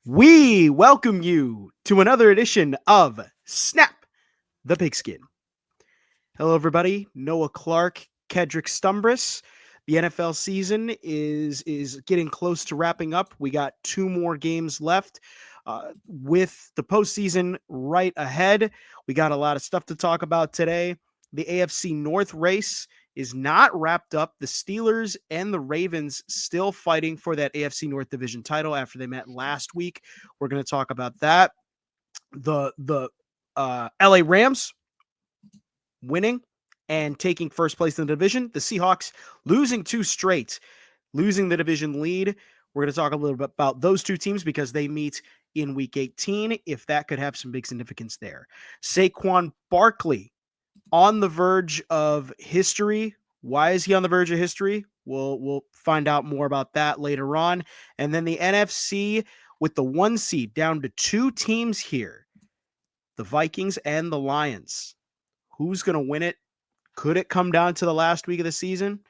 We welcome you to another edition of Snap the Pigskin. Hello, everybody. Noah Clark, Kedrick Stumbris. The NFL season is getting close to wrapping up. We got two more games left with the postseason right ahead. We got a lot of stuff to talk about today. The AFC North race is not wrapped up. The Steelers and the Ravens still fighting for that AFC North division title after they met last week. We're going to talk about that. The LA Rams winning and taking first place in the division. The Seahawks losing two straight, losing the division lead. We're going to talk a little bit about those two teams because they meet in week 18, if that could have some big significance there. Saquon Barkley on the verge of history. Why is he on the verge of history? We'll find out more about that later on. And then the NFC with the 1 seed down to 2 teams here, the Vikings and the Lions. Who's going to win it? Could it come down to the last week of the season?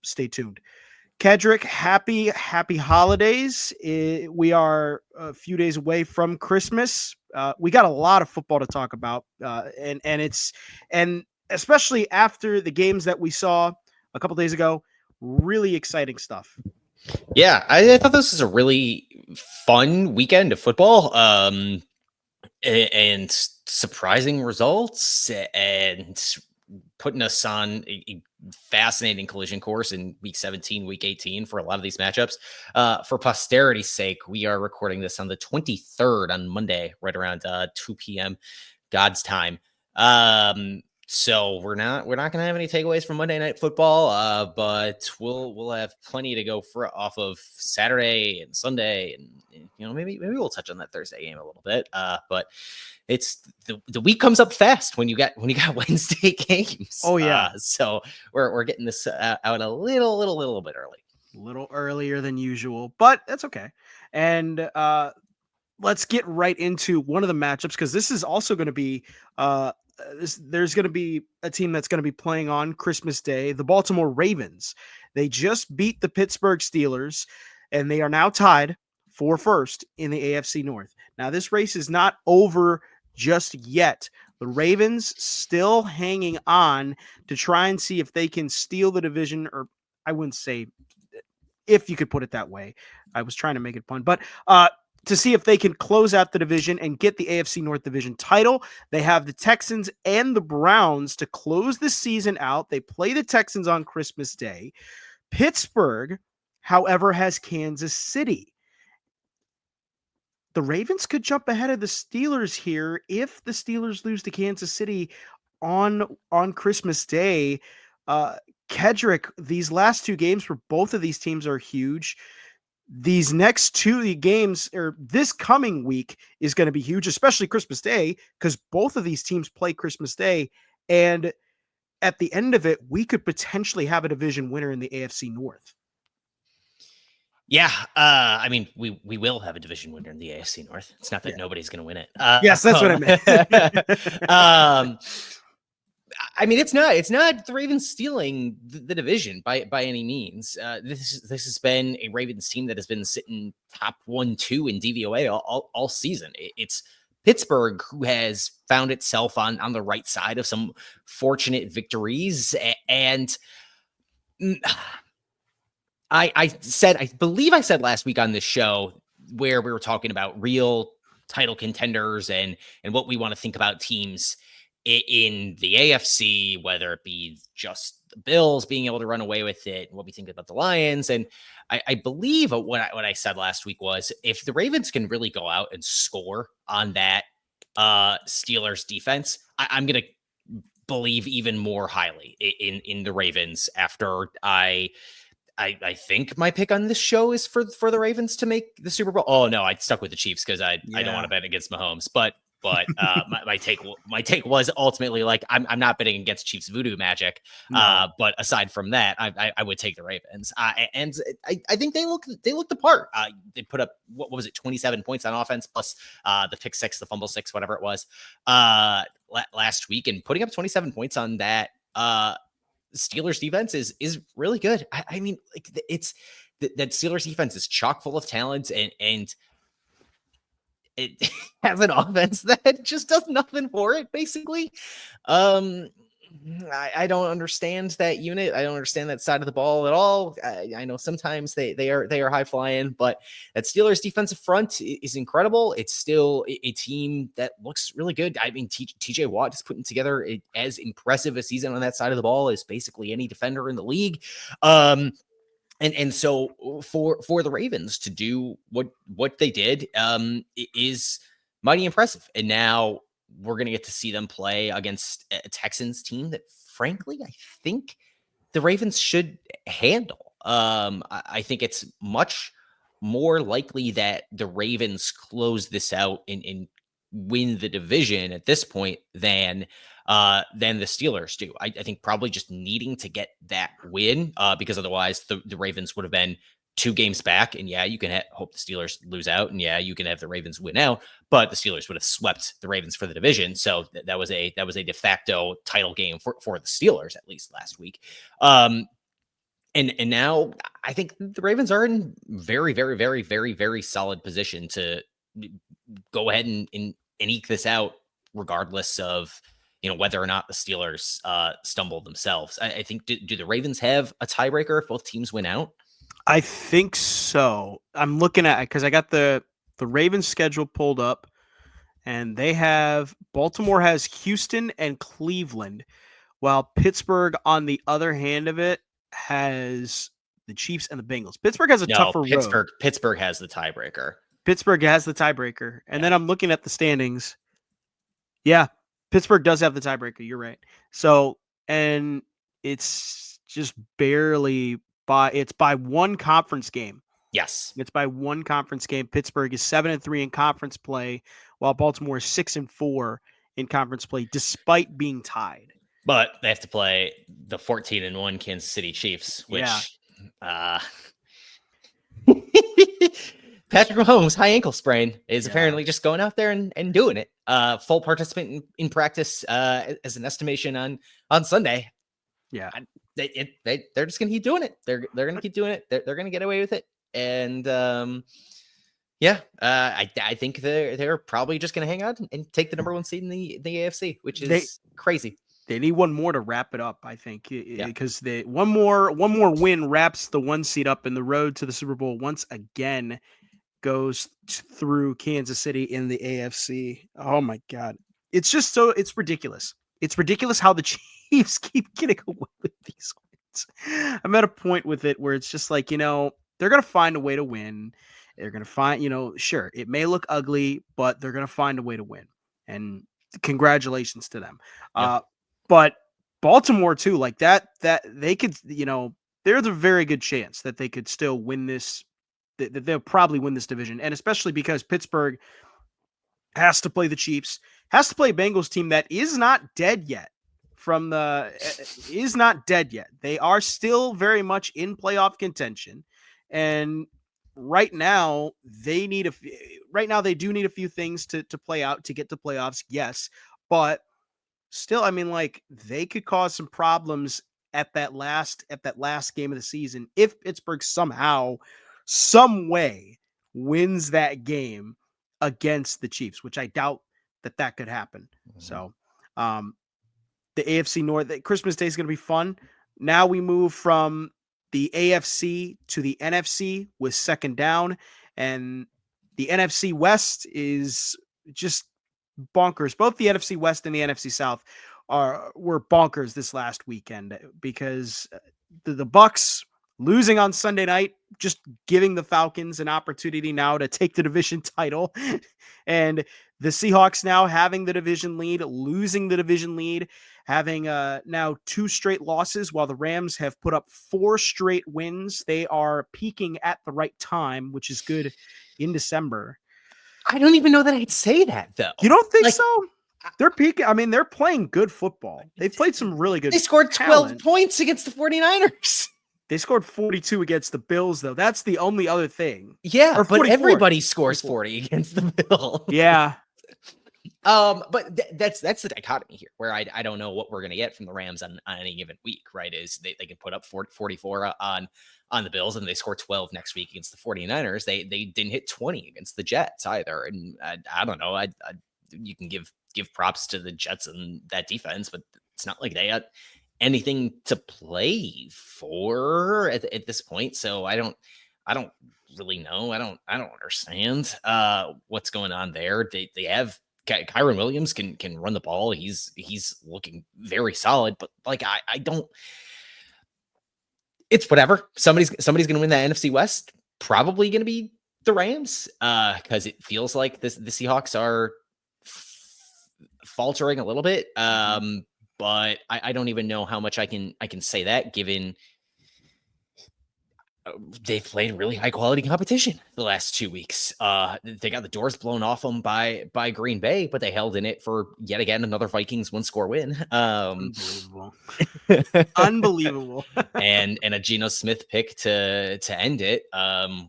Stay tuned. Kedrick, happy holidays. We are a few days away from Christmas. We got a lot of football to talk about, and especially after the games that we saw a couple days ago, really exciting stuff. Yeah, I thought this was a really fun weekend of football, and surprising results, and putting us on a fascinating collision course in week 17, week 18 for a lot of these matchups. For posterity's sake, we are recording this on the 23rd on Monday, right around 2 p.m. God's time. So we're not going to have any takeaways from Monday Night Football, but we'll have plenty to go off of Saturday and Sunday, and maybe we'll touch on that Thursday game a little bit. But it's the week comes up fast when you got Wednesday games. Oh yeah. So we're getting this out a little bit early, a little earlier than usual, but that's okay. And let's get right into one of the matchups because this is also going to be there's going to be a team that's going to be playing on Christmas Day, the Baltimore Ravens. They just beat the Pittsburgh Steelers, and they are now tied for first in the AFC North. Now, this race is not over just yet. The Ravens still hanging on to try and see if they can steal the division, or I wouldn't say if you could put it that way. I was trying to make it fun, but to see if they can close out the division and get the AFC North division title. They have the Texans and the Browns to close the season out. They play the Texans on Christmas Day. Pittsburgh, however, has Kansas City. The Ravens could jump ahead of the Steelers here if the Steelers lose to Kansas City on Christmas Day. Kedrick, these last 2 games for both of these teams are huge. These next 2 games, or this coming week, is going to be huge, especially Christmas Day, because both of these teams play Christmas Day. And at the end of it, we could potentially have a division winner in the AFC North. Yeah, I mean, we will have a division winner in the AFC North. It's not that nobody's going to win it. Yes, that's what I meant. I mean, it's not the Ravens stealing the division by any means. This has been a Ravens team that has been sitting top 1-2 in DVOA all season. It's Pittsburgh who has found itself on the right side of some fortunate victories. And I believe I said last week on this show where we were talking about real title contenders and what we want to think about teams in the AFC, whether it be just the Bills being able to run away with it, what we think about the Lions. And I believe what I said last week was if the Ravens can really go out and score on that Steelers defense, I'm going to believe even more highly in the Ravens after I think my pick on this show is for the Ravens to make the Super Bowl. Oh no, I stuck with the Chiefs because I don't want to bet against Mahomes, but my take was ultimately like I'm not betting against Chiefs voodoo magic. No. But aside from that, I would take the Ravens. And I think they look the part. They put up what was it, 27 points on offense plus the pick 6, the fumble 6, whatever it was last week, and putting up 27 points on that Steelers defense is really good. I mean, like it's that Steelers defense is chock full of talent, and it has an offense that just does nothing for it, basically. I don't understand that unit. I don't understand that side of the ball at all. I know sometimes they are high flying, but that Steelers defensive front is incredible. It's still a team that looks really good. I mean, TJ Watt is putting together as impressive a season on that side of the ball as basically any defender in the league. And so for the Ravens to do what they did is mighty impressive. And now we're going to get to see them play against a Texans team that, frankly, I think the Ravens should handle. I think it's much more likely that the Ravens close this out and win the division at this point than the Steelers do. I think probably just needing to get that win because otherwise the Ravens would have been 2 games back. And yeah, you can hope the Steelers lose out, and yeah, you can have the Ravens win out, but the Steelers would have swept the Ravens for the division. So that was a de facto title game for the Steelers, at least last week. And now I think the Ravens are in very, very, very, very, very solid position to go ahead and eke this out, regardless of whether or not the Steelers stumble themselves. I think do the Ravens have a tiebreaker if both teams win out? I think so. I'm looking at it because I got the Ravens schedule pulled up, and they have Baltimore has Houston and Cleveland, while Pittsburgh, on the other hand of it, has the Chiefs and the Bengals. Pittsburgh has a tougher road. Pittsburgh has the tiebreaker. Pittsburgh has the tiebreaker. And then I'm looking at the standings. Yeah, Pittsburgh does have the tiebreaker. You're right. So, and it's just barely it's by one conference game. Yes. It's by one conference game. Pittsburgh is 7-3 in conference play, while Baltimore is 6-4 in conference play, despite being tied. But they have to play the 14-1 Kansas City Chiefs, which Patrick Mahomes' high ankle sprain is apparently just going out there and doing it. Full participant in practice as an estimation on Sunday. Yeah. They're just going to keep doing it. They're going to keep doing it. They're going to get away with it. And I think they're probably just going to hang out and take the number 1 seed in the AFC, which is crazy. They need one more to wrap it up, I think, because one more win wraps the 1 seed up, and the road to the Super Bowl once again goes through Kansas City in the AFC. Oh my God. It's just it's ridiculous. It's ridiculous how the Chiefs keep getting away with these wins. I'm at a point with it where it's just like, they're going to find a way to win. They're going to find, sure, it may look ugly, but they're going to find a way to win. And congratulations to them. Yeah. But Baltimore too, like that they could, there's a very good chance that they could still win this, that they'll probably win this division. And especially because Pittsburgh has to play the Chiefs, has to play a Bengals team that is not dead yet. Is not dead yet. They are still very much in playoff contention. And right now they do need a few things to play out to get to playoffs. Yes. But still, I mean, like, they could cause some problems at that last game of the season if Pittsburgh somehow, some way wins that game against the Chiefs, which I doubt that could happen. Mm-hmm. So, the AFC North, Christmas Day is going to be fun. Now we move from the AFC to the NFC with second down, and the NFC West is just bonkers. Both the NFC West and the NFC South were bonkers this last weekend because the Bucs losing on Sunday night, just giving the Falcons an opportunity now to take the division title, and the Seahawks now having the division lead, losing the division lead, having now 2 straight losses, while the Rams have put up 4 straight wins. They are peaking at the right time, which is good in December. I don't even know that I'd say that, though. You don't think so? They're peaking. I mean, they're playing good football. They've played some really good. They scored 12 points against the 49ers. They scored 42 against the Bills, though. That's the only other thing. Yeah, but everybody scores 40 against the Bills. Yeah. But that's the dichotomy here, where I don't know what we're going to get from the Rams on any given week, right? Is they can put up 44 on on the Bills, and they score 12 next week against the 49ers. They didn't hit 20 against the Jets either. And I don't know. You can give props to the Jets and that defense, but it's not like they had anything to play for at this point. So I don't really know. I don't understand what's going on there. They have Kyron Williams can run the ball. He's looking very solid, but like I don't. It's whatever. Somebody's going to win that NFC West. Probably going to be the Rams because it feels like the Seahawks are faltering a little bit. But I don't even know how much I can say that given they've played really high quality competition the last 2 weeks. They got the doors blown off them by Green Bay, but they held in it for yet again another Vikings 1-score win. Unbelievable. Unbelievable. and a Geno Smith pick to end it,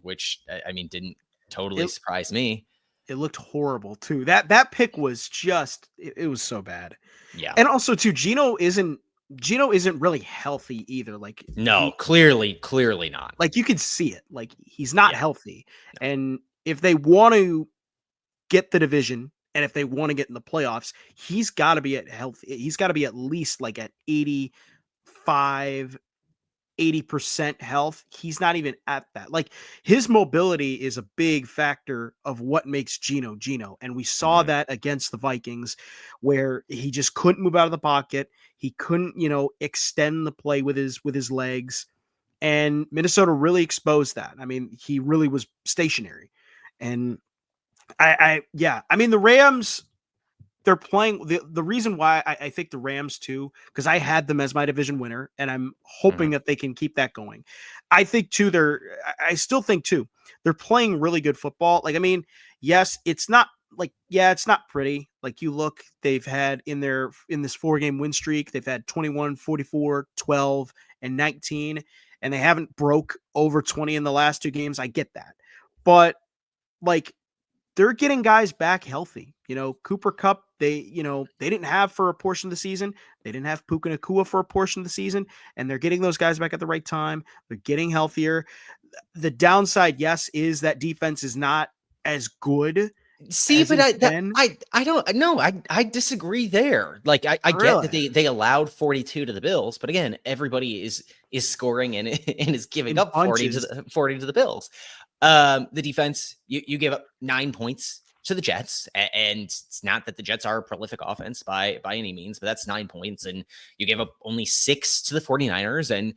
which I mean didn't totally surprise me. It looked horrible too. That pick was just it was so bad. Yeah. And also too, Geno isn't really healthy either. Like no, clearly not. Like you can see it. Like he's not healthy. No. And if they want to get the division and if they want to get in the playoffs, he's got to be at healthy. He's got to be at least like at 80% health. He's not even at that. Like his mobility is a big factor of what makes Geno. And we saw that against the Vikings where he just couldn't move out of the pocket. He couldn't, extend the play with his legs, and Minnesota really exposed that. I mean, he really was stationary. And I mean, the Rams, they're playing the reason why I think the Rams too, because I had them as my division winner and I'm hoping that they can keep that going. I think too, I still think too, they're playing really good football. Like, I mean, yes, it's not pretty. Like you look, they've had in this 4-game win streak, they've had 21, 44, 12, and 19, and they haven't broke over 20 in the last 2 games. I get that. But like, they're getting guys back healthy. Cooper Kupp, they didn't have for a portion of the season. They didn't have Puka Nacua for a portion of the season, and they're getting those guys back at the right time. They're getting healthier. The downside, yes, is that defense is not as good. See, but I don't know. I disagree there. Like I get that they allowed 42 to the Bills, but again, everybody is scoring and is giving up 40 to the Bills. The defense, you gave up 9 points to the Jets, and it's not that the Jets are a prolific offense by any means, but that's 9 points, and you gave up only 6 to the 49ers, and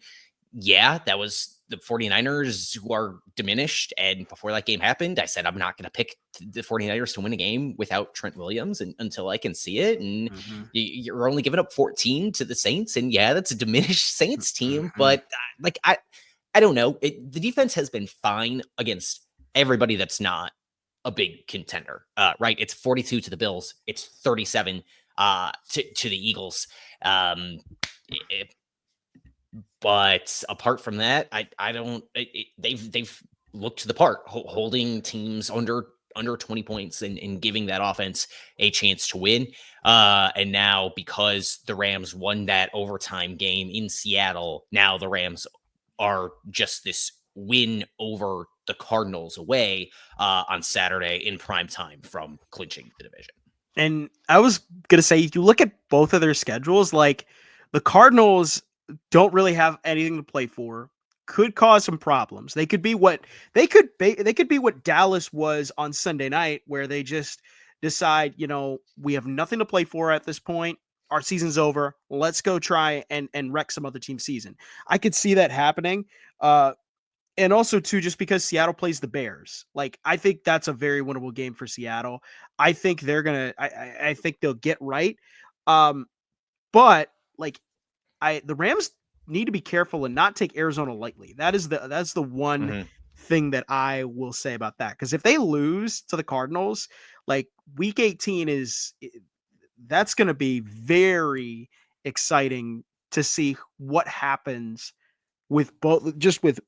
yeah, that was the 49ers who are diminished. And before that game happened, I said I'm not going to pick the 49ers to win a game without Trent Williams until I can see it. And you're only giving up 14 to the Saints, and yeah, that's a diminished Saints team, but like I don't know. The defense has been fine against everybody that's not a big contender, right? It's 42 to the Bills. It's 37 to the Eagles. But apart from that, I don't. They've looked the part, holding teams under 20 points and giving that offense a chance to win. And now because the Rams won that overtime game in Seattle, now the Rams are just this win over the Cardinals away on Saturday in prime time from clinching the division. And I was going to say, if you look at both of their schedules, like the Cardinals don't really have anything to play for, could cause some problems. They could be what Dallas was on Sunday night, where they just decide, we have nothing to play for at this point. Our season's over. Let's go try and wreck some other team's season. I could see that happening. And also too, just because Seattle plays the Bears, like I think that's a very winnable game for Seattle. I think I think they'll get right. But like the Rams need to be careful and not take Arizona lightly. That's the one thing that I will say about that. Because if they lose to the Cardinals, like week 18 that's going to be very exciting to see what happens with both, just with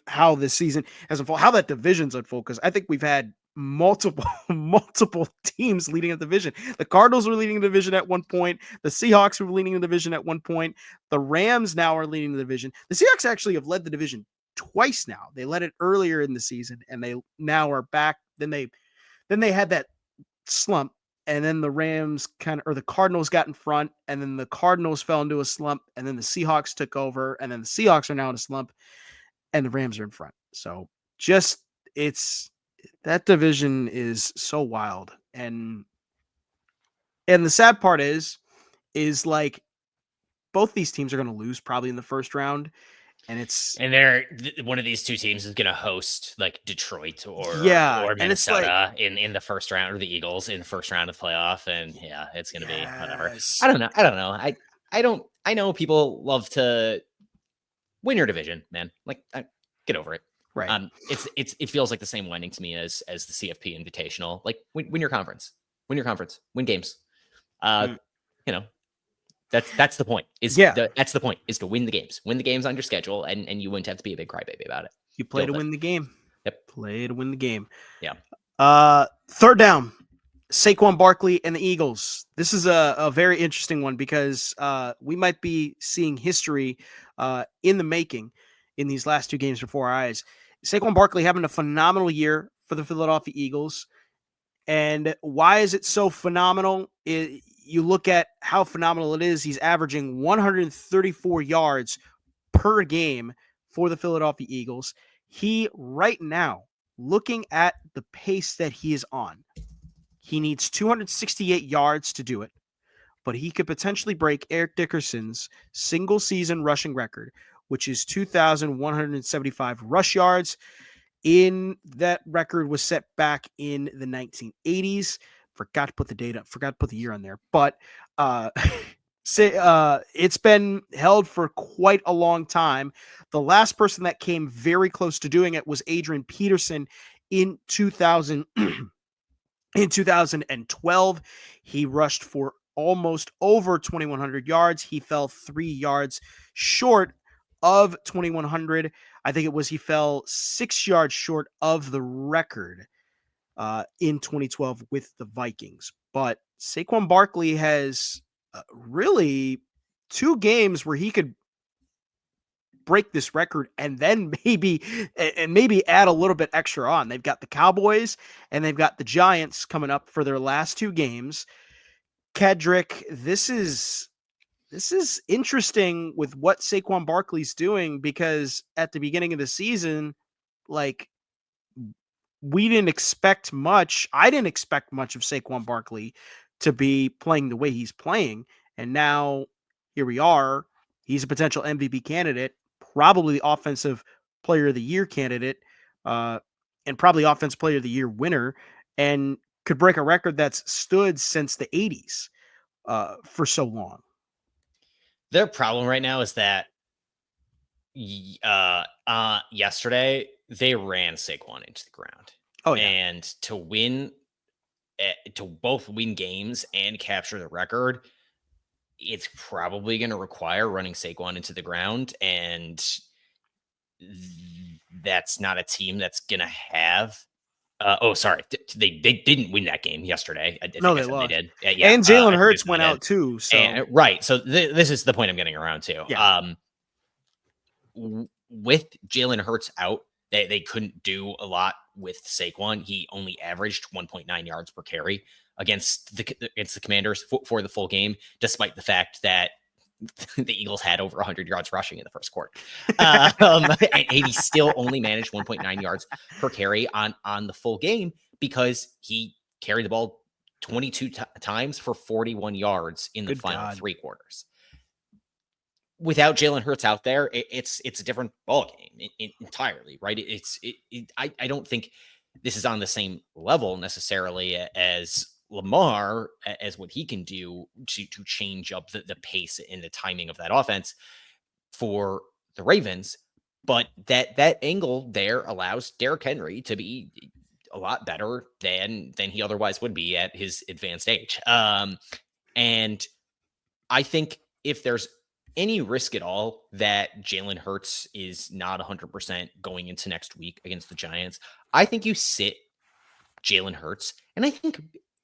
how this season has unfolded, how that division's unfolded. Because I think we've had multiple teams leading a division. The Cardinals were leading the division at one point. The Seahawks were leading the division at one point. The Rams now are leading the division. The Seahawks actually have led the division twice now. They let it earlier in the season, and they now are back. Then they had that slump, and then the Rams or the Cardinals got in front, and then the Cardinals fell into a slump, and then the Seahawks took over, and then the Seahawks are now in a slump, and the Rams are in front. So it's that division is so wild, and the sad part is like both these teams are going to lose probably in the first round, and one of these two teams is going to host like Detroit or and it's like, Minnesota in the first round, or the Eagles in the first round of the playoff, and yeah, it's going to be whatever. I don't know. I know people love to win your division, man. Like, get over it. Right. It feels like the same winding to me as the CFP Invitational. Like, win your conference, win games. You know, that's the point. That's the point, is to win the games on your schedule, and you wouldn't have to be a big crybaby about it. You play to win the game. Yep. Play to win the game. Yeah. Third down, Saquon Barkley and the Eagles. This is a very interesting one because we might be seeing history in the making in these last two games before our eyes. Saquon Barkley having a phenomenal year for the Philadelphia Eagles. And why is it so phenomenal? You look at how phenomenal it is. He's averaging 134 yards per game for the Philadelphia Eagles. He, right now, looking at the pace that he is on, he needs 268 yards to do it, but he could potentially break Eric Dickerson's single-season rushing record, which is 2,175 rush yards. That record was set back in the 1980s. Forgot to put the year on there, but it's been held for quite a long time. The last person that came very close to doing it was Adrian Peterson in 2000. In 2012, he rushed for almost over 2,100 yards. He fell 3 yards short of 2,100. I think it was he fell 6 yards short of the record in 2012 with the Vikings. But Saquon Barkley has really 2 games where he could break this record and then maybe add a little bit extra on. They've got the Cowboys and they've got the Giants coming up for their last 2 games. Kedrick, this is interesting with what Saquon Barkley's doing, because at the beginning of the season, like, we didn't expect much. I didn't expect much of Saquon Barkley to be playing the way he's playing. And now here we are. He's a potential MVP candidate, probably the offensive player of the year candidate, and probably offensive player of the year winner, and could break a record that's stood since the 80s for so long. Their problem right now is that yesterday they ran Saquon into the ground. Oh, yeah. And to both win games and capture the record, it's probably going to require running Saquon into the ground, and that's not a team that's going to have. They didn't win that game yesterday. No, they lost. They did. Yeah, and Jalen Hurts went out too. So right. So this is the point I'm getting around to. Yeah. With Jalen Hurts out, they couldn't do a lot with Saquon. He only averaged 1.9 yards per carry against the Commanders for the full game, despite the fact that the Eagles had over 100 yards rushing in the first quarter. And he still only managed 1.9 yards per carry on the full game, because he carried the ball 22 times for 41 yards in the final 3 quarters. Without Jalen Hurts out there, it's a different ball game entirely, right? I don't think this is on the same level necessarily as Lamar, as what he can do to change up the pace and the timing of that offense for the Ravens. But that angle there allows Derrick Henry to be a lot better than he otherwise would be at his advanced age. And I think if there's any risk at all that Jalen Hurts is not 100% going into next week against the Giants, I think you sit Jalen Hurts, and I think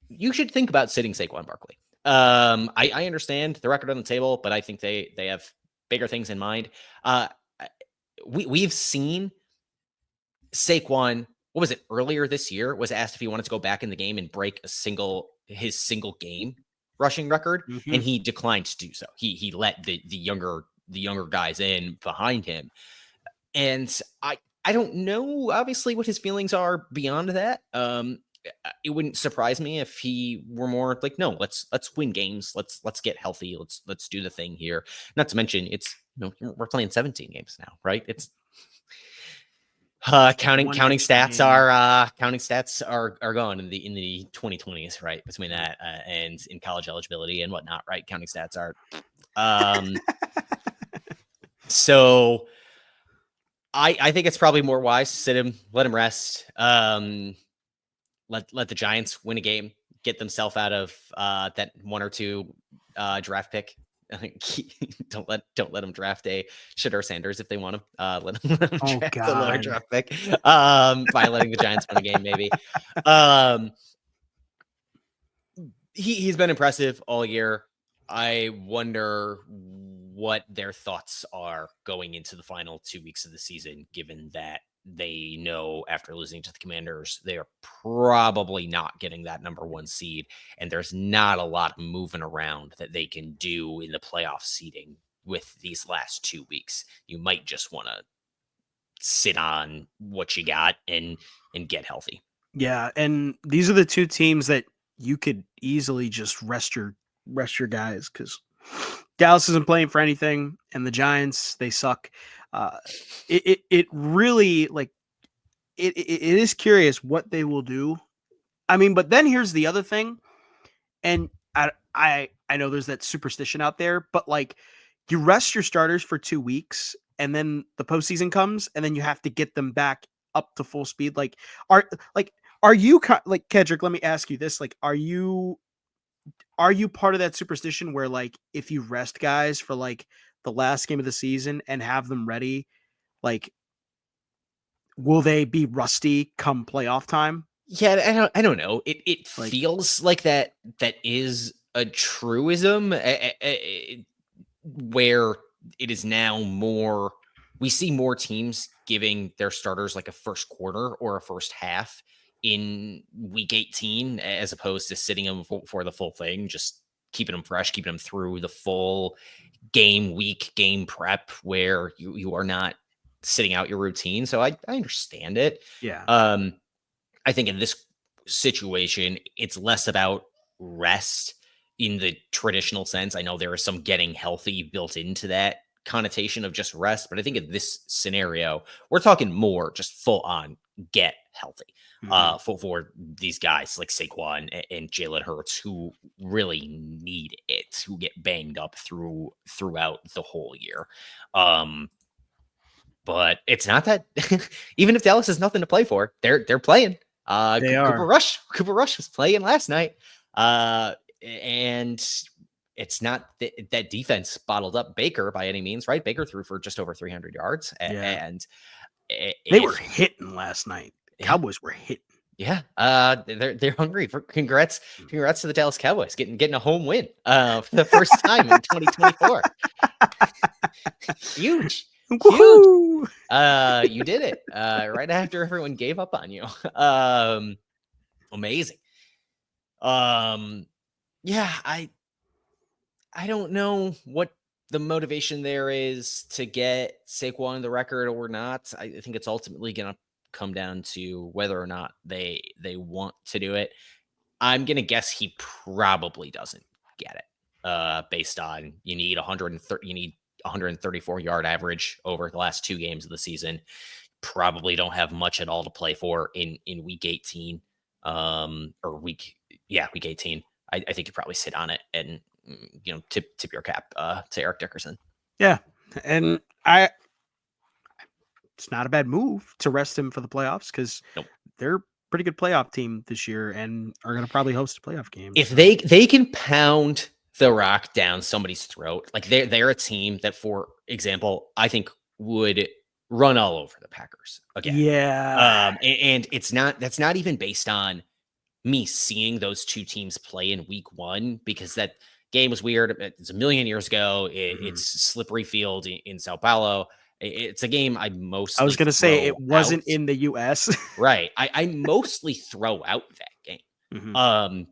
you should think about sitting Saquon Barkley. I understand the record on the table, but I think they have bigger things in mind. we've seen Saquon, what was it, earlier this year, was asked if he wanted to go back in the game and break his single game rushing record, and he declined to do so. He let the younger guys in behind him. And I don't know, obviously, what his feelings are beyond that. It wouldn't surprise me if he were more like, no, let's win games. Let's get healthy. Let's do the thing here. Not to mention, it's, we're playing 17 games now, right? It's counting stats are gone in the 2020s, right? Between that and in college eligibility and whatnot, right? Counting stats are so I think it's probably more wise to sit him, let him rest. Let the Giants win a game, get themselves out of that 1 or 2 draft pick. don't let them draft a Shedeur Sanders if they want him. Let them draft a lower draft pick by letting the Giants win a game, maybe. He's been impressive all year. I wonder what their thoughts are going into the final 2 weeks of the season, given that they know after losing to the Commanders, they are probably not getting that number 1 seed. And there's not a lot of moving around that they can do in the playoff seeding with these last 2 weeks. You might just want to sit on what you got and get healthy. Yeah. And these are the 2 teams that you could easily just rest your guys, because Dallas isn't playing for anything, and the Giants, they suck. It really, like, it is curious what they will do. I mean, but then here's the other thing, and I know there's that superstition out there, but like, you rest your starters for 2 weeks, and then the postseason comes, and then you have to get them back up to full speed. Like, are you like, Kedrick? Let me ask you this: like, are you part of that superstition where, like, if you rest guys for like the last game of the season and have them ready, like, will they be rusty come playoff time? Yeah, I don't know. It feels like that is a truism where it is now more, we see more teams giving their starters like a first quarter or a first half in week 18, as opposed to sitting them for the full thing, just keeping them fresh, keeping them through the full game prep, where you are not sitting out your routine. So I understand it. Yeah. I think in this situation, it's less about rest in the traditional sense. I know there is some getting healthy built into that connotation of just rest, but I think in this scenario, we're talking more just full on get healthy for these guys like Saquon and Jalen Hurts, who really need it, who get banged up throughout the whole year. But it's not that even if Dallas has nothing to play for, they're playing. They Cooper are. Rush was playing last night. And it's not that defense bottled up Baker by any means, right? Baker threw for just over 300 yards. Yeah. And They were hitting last night. Cowboys were hitting. Yeah. They're hungry. Congrats to the Dallas Cowboys getting a home win for the first time in 2024. Huge. Woohoo! You did it right after everyone gave up on you. Amazing. Yeah, I don't know what the motivation there is to get Saquon the record or not. I think it's ultimately going to come down to whether or not they want to do it. I'm going to guess he probably doesn't get it. Based on you need 134 yard average over the last 2 games of the season. Probably don't have much at all to play for in week 18 or week 18. I think you probably sit on it and tip your cap to Eric Dickerson. Yeah, and it's not a bad move to rest him for the playoffs, because they're a pretty good playoff team this year and are going to probably host a playoff game. If they can pound the rock down somebody's throat, like they're a team that, for example, I think would run all over the Packers again. Yeah. And that's not even based on me seeing those 2 teams play in week 1, because that game was weird. It's a million years ago. It's slippery field in Sao Paulo. It's a game I mostly I was going to say it throw wasn't out. in the US. Right. I mostly throw out that game. Mhm.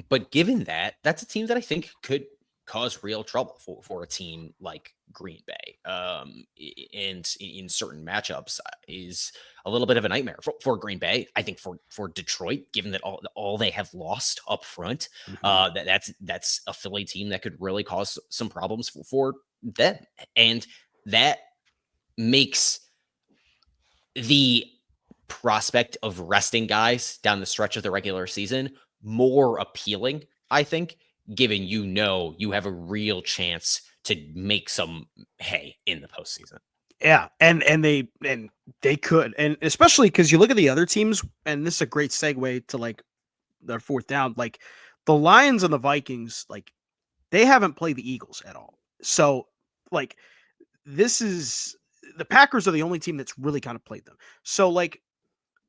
But given that, that's a team that I think could cause real trouble for a team like Green Bay. And in certain matchups is a little bit of a nightmare for Green Bay. I think for Detroit, given that all they have lost up front, Mhm. that's a Philly team that could really cause some problems for them. And that makes the prospect of resting guys down the stretch of the regular season more appealing, I think, given you have a real chance to make some hay in the postseason. Yeah, and they could, and especially because you look at the other teams, and this is a great segue to like their fourth down. Like the Lions and the Vikings, like they haven't played the Eagles at all. So like this is the Packers are the only team that's really kind of played them. So like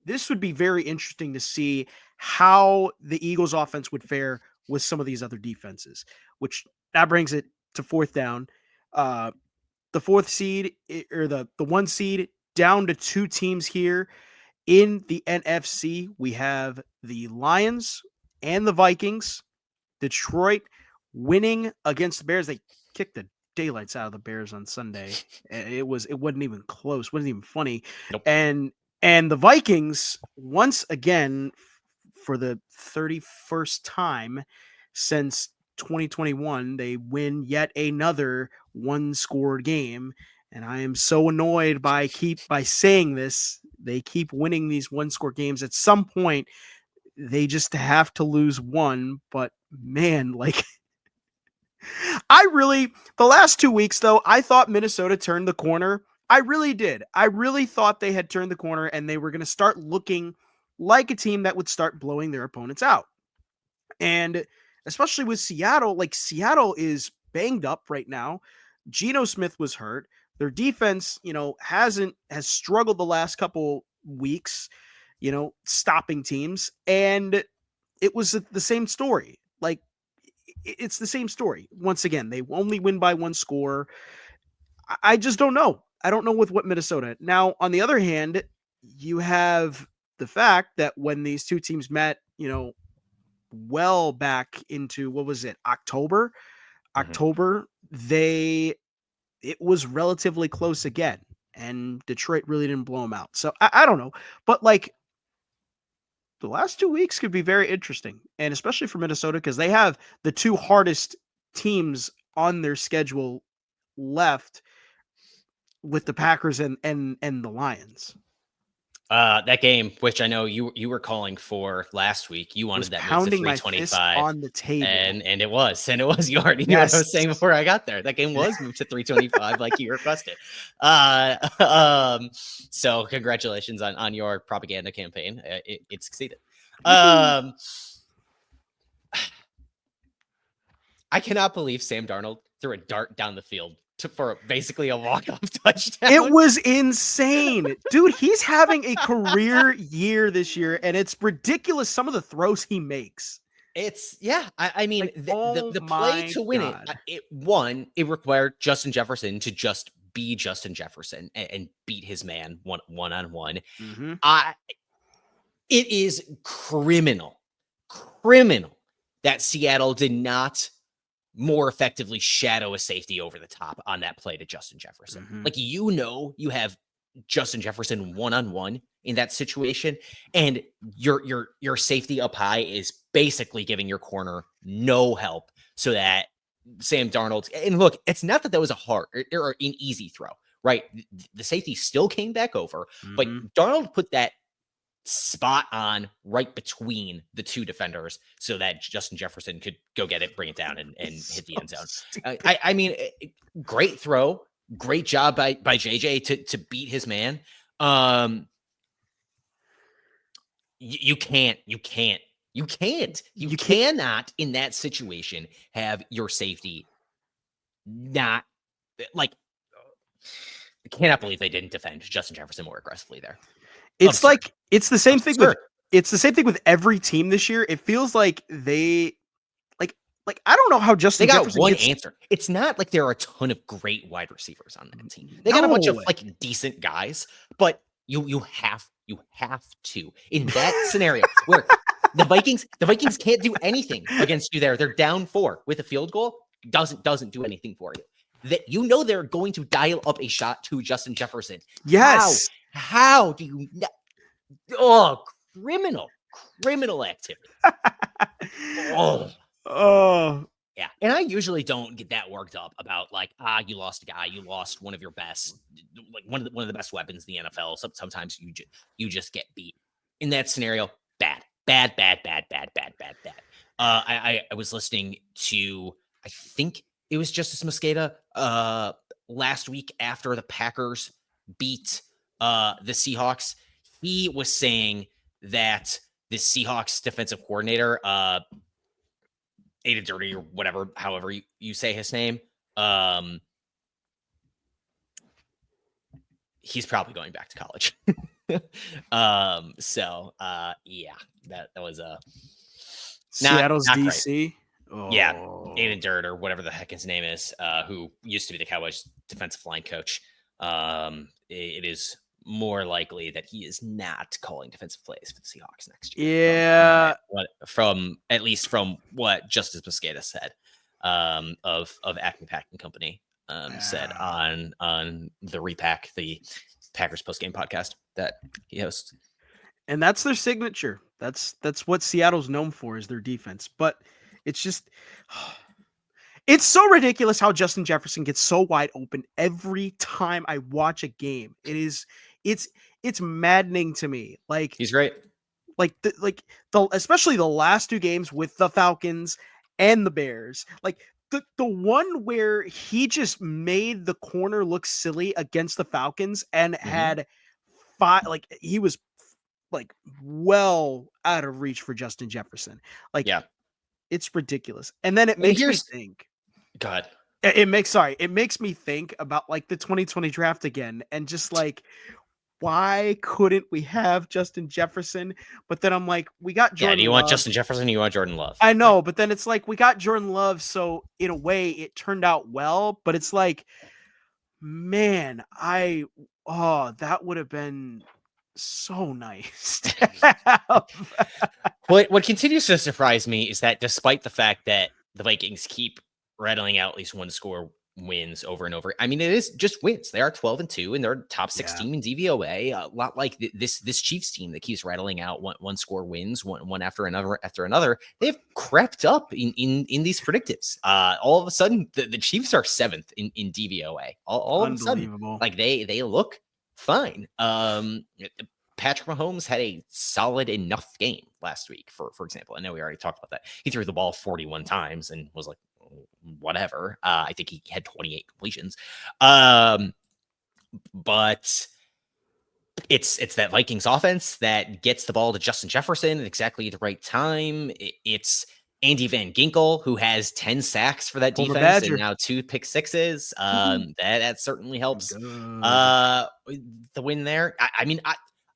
this would be very interesting to see how the Eagles offense would fare with some of these other defenses, which that brings it to fourth down. The fourth seed or the one seed down to two teams here in the NFC. We have the Lions and the Vikings. Detroit winning against the Bears. They kicked the daylights out of the Bears on Sunday. It wasn't even close. Wasn't even funny. Nope. And the Vikings once again for the 31st time since 2021, they win yet another one-scored game. And I am so annoyed by saying this. They keep winning these one-score games. At some point, they just have to lose one. But man, like the last 2 weeks though, I thought Minnesota turned the corner. I really did. I really thought they had turned the corner and they were going to start looking like a team that would start blowing their opponents out. And especially with Seattle, like Seattle is banged up right now. Geno Smith was hurt. Their defense, has struggled the last couple weeks, stopping teams. And it was the same story. Like it's the same story. Once again, they only win by one score. I just don't know. I don't know with what Minnesota. Now, on the other hand, you have the fact that when these two teams met, well back into what was it, October? October, it was relatively close again, and Detroit really didn't blow them out. So I don't know, but like the last 2 weeks could be very interesting, and especially for Minnesota because they have the two hardest teams on their schedule left with the Packers and the Lions. That game, which I know you were calling for last week, you wanted that move to Pounding my fist 325 on the table, and it was you already knew what I was saying Yes. before I got there. That game was moved to 325 like you requested. So congratulations on your propaganda campaign. It succeeded. I cannot believe Sam Darnold threw a dart down the field for basically a walk-off touchdown. It was insane. Dude, he's having a career year this year, and it's ridiculous some of the throws he makes. It's I mean Like, the play to win it required Justin Jefferson to just be Justin Jefferson and beat his man one-on-one. Mm-hmm. It is criminal that Seattle did not more effectively shadow a safety over the top on that play to Justin Jefferson. Mm-hmm. Like, you have Justin Jefferson one-on-one in that situation, and your safety up high is basically giving your corner no help so that Sam Darnold, and look, it's not that was a hard or an easy throw, right? The safety still came back over, but Darnold put that spot on right between the two defenders so that Justin Jefferson could go get it, bring it down, and hit the end zone. I mean, great throw, great job by JJ to beat his man. You cannot in that situation have your safety not like. I cannot believe they didn't defend Justin Jefferson more aggressively there. It's Absurd. like it's the same Absurd. thing with every team this year. It feels like Like, I don't know how They Justin got Jefferson one gets. answer. It's not like there are a ton of great wide receivers on that team. They got a bunch of No. like decent guys, but you have to in that scenario where the Vikings can't do anything against you there. They're down 4 with a field goal. Doesn't do anything for you. That they're going to dial up a shot to Justin Jefferson. Yes. How do you? Oh, criminal activity. Oh. Yeah. And I usually don't get that worked up about like, you lost a guy, you lost one of your best, like one of the best weapons in the NFL. Sometimes you just get beat. In that scenario, bad. I was listening to, I think it was Justice Mosqueda last week after the Packers beat the Seahawks. He was saying that the Seahawks defensive coordinator, Aiden Dirty or whatever, however you say his name. He's probably going back to college. Yeah, that was Seattle's not DC. Oh. Yeah, Aiden Dirt or whatever the heck his name is, who used to be the Cowboys defensive line coach. It is more likely that he is not calling defensive plays for the Seahawks next year. Yeah, from at least from what Justice Mosqueda said, of Acme Packing Company, said on the Repack, the Packers postgame podcast that he hosts. And that's their signature. That's what Seattle's known for, is their defense. But it's just, it's so ridiculous how Justin Jefferson gets so wide open every time I watch a game. It's maddening to me. Like, he's great. Like especially the last 2 games with the Falcons and the Bears. Like the one where he just made the corner look silly against the Falcons and had 5, like he was like well out of reach for Justin Jefferson. Like, yeah, it's ridiculous. And then it makes me think. God. It makes me think about like the 2020 draft again, and just like, why couldn't we have Justin Jefferson? But then I'm like, we got Jordan. Yeah, do you want Justin Jefferson? Or you want Jordan Love? I know, but then it's like we got Jordan Love, so in a way it turned out well. But it's like, man, that would have been so nice. What continues to surprise me is that despite the fact that the Vikings keep rattling out at least one score wins over and over. I mean, it is just wins. They are 12-2 and they're top 6 team in DVOA. A lot like this Chiefs team that keeps rattling out one score wins, one after another. They've crept up in these predictives. All of a sudden, the Chiefs are 7th in DVOA. All of a sudden, like they look fine. Patrick Mahomes had a solid enough game last week, for example. I know we already talked about that. He threw the ball 41 times and was like, whatever. I think he had 28 completions. But it's that Vikings offense that gets the ball to Justin Jefferson at exactly the right time. It's Andy Van Ginkel, who has 10 sacks for that defense and now 2 pick sixes. That certainly helps. The win there. I mean,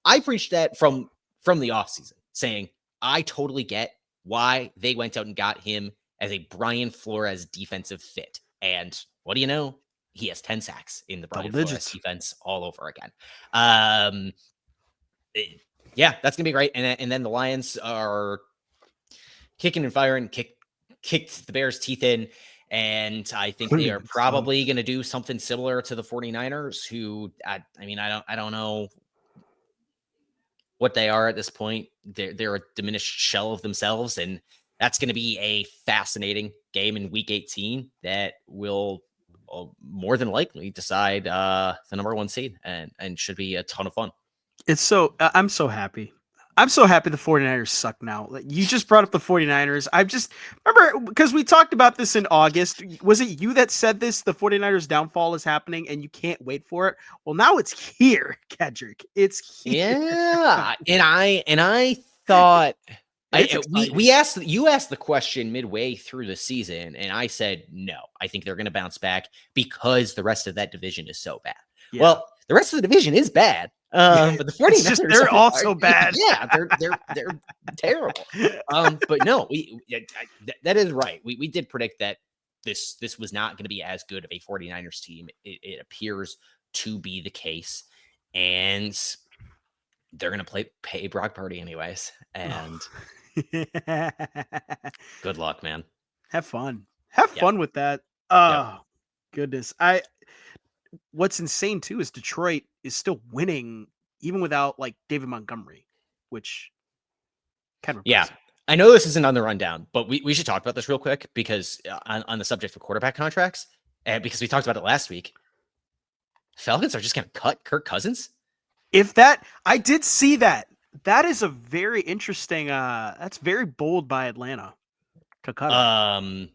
I preached that from the offseason, saying I totally get why they went out and got him as a Brian Flores defensive fit. And what do you know? He has 10 sacks in the Brian Flores defense all over again. Yeah, that's going to be great. And then the Lions are kicking and firing, kicked the Bears' teeth in. And I think they are probably going to do something similar to the 49ers, who, I don't know what they are at this point. They're a diminished shell of themselves, and that's going to be a fascinating game in Week 18 that will more than likely decide the number 1 seed, and should be a ton of fun. I'm so happy. I'm so happy the 49ers suck now. You just brought up the 49ers. I just remember, because we talked about this in August. Was it you that said this? The 49ers downfall is happening and you can't wait for it. Well, now it's here, Kedrick. It's here. Yeah. And I thought you asked the question midway through the season, and I said, no, I think they're going to bounce back because the rest of that division is so bad. Yeah. Well, the rest of the division is bad. But the 49ers It's just they're also bad. Yeah, they're terrible. But no, that is right. We did predict that this was not going to be as good of a 49ers team. It appears to be the case, and they're going to pay Brock Purdy anyways. And good luck, man. Have fun. Have Yep. fun with that. Oh, goodness. What's insane too is Detroit is still winning even without like David Montgomery, which kind of Yeah. I know this isn't on the rundown, but we should talk about this real quick because on the subject of quarterback contracts, and because we talked about it last week, Falcons are just going to cut Kirk Cousins. I did see that. That is a very interesting. That's very bold by Atlanta to cut him.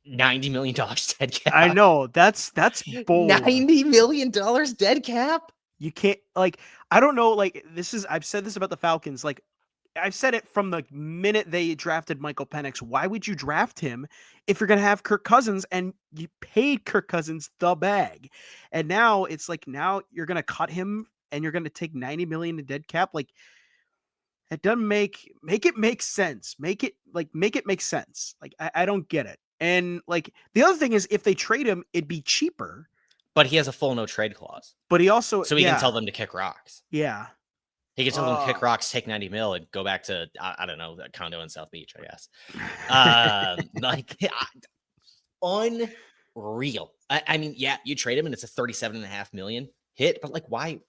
$90 million dead cap. I know that's bold. $90 million dead cap. You can't I don't know. I've said this about the Falcons. I've said it from the minute they drafted Michael Penix. Why would you draft him if you're going to have Kirk Cousins and you paid Kirk Cousins the bag? And now it's now you're going to cut him and you're going to take 90 million in dead cap. It doesn't make it make sense. Make it make sense. I don't get it. And the other thing is if they trade him, it'd be cheaper. But he has a full no trade clause. But he also so he can tell them to kick rocks. Yeah. He can tell them to kick rocks, take 90 mil, and go back to I don't know, a condo in South Beach, I guess. Unreal. I mean, yeah, you trade him and it's a 37.5 million hit, but why?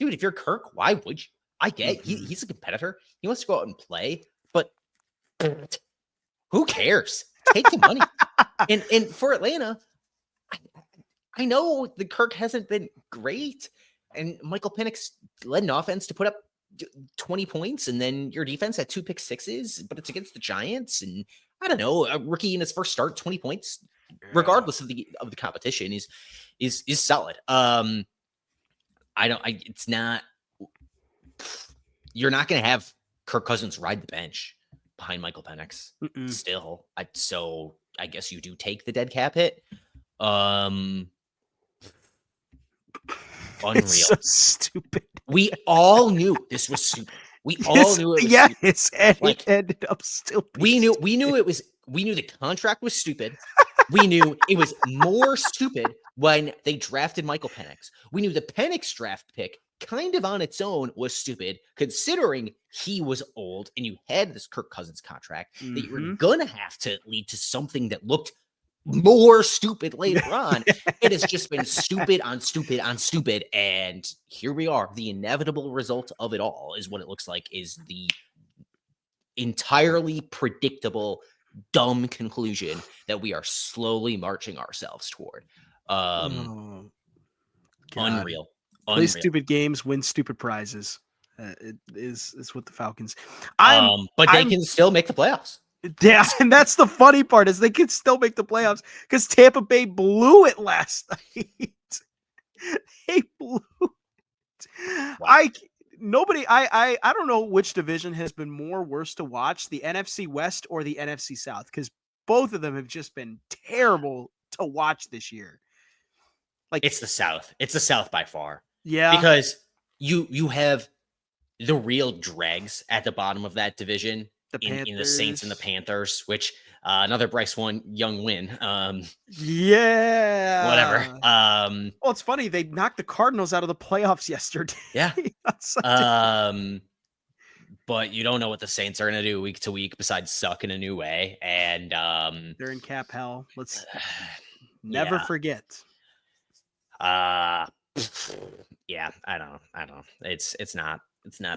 Dude, if you're Kirk, why would you? I get he's a competitor. He wants to go out and play, but who cares? Take the money. And for Atlanta, I know the Kirk hasn't been great, and Michael Penix led an offense to put up 20 points, and then your defense had 2 pick sixes, but it's against the Giants, and I don't know, a rookie in his first start, 20 points, regardless of the competition, is solid. It's not. You're not going to have Kirk Cousins ride the bench behind Michael Penix. Still, so I guess you do take the dead cap hit. Unreal. It's so stupid. We all knew this was stupid. We all knew it was stupid. And it ended up still. We knew the contract was stupid. We knew it was more stupid when they drafted Michael Penix. We knew the Penix draft pick kind of on its own was stupid, considering he was old and you had this Kirk Cousins contract that you were gonna have to lead to something that looked more stupid later on. It has just been stupid on stupid on stupid, and here we are. The inevitable result of it all is what it looks like is the entirely predictable dumb conclusion that we are slowly marching ourselves toward. Unreal. Play stupid games, win stupid prizes. It is what the Falcons. But they can still make the playoffs. Yeah, and that's the funny part is they can still make the playoffs because Tampa Bay blew it last night. They blew it. Wow. I don't know which division has been more worse to watch, the NFC West or the NFC South, because both of them have just been terrible to watch this year. It's the South. It's the South by far. Yeah. Because you have the real dregs at the bottom of that division. In the Saints and the Panthers, which another Bryce Young win. Yeah. Whatever. Well, it's funny. They knocked the Cardinals out of the playoffs yesterday. Yeah. But you don't know what the Saints are going to do week to week besides suck in a new way. And they're in cap hell. Let's never forget. Yeah, I don't know. It's not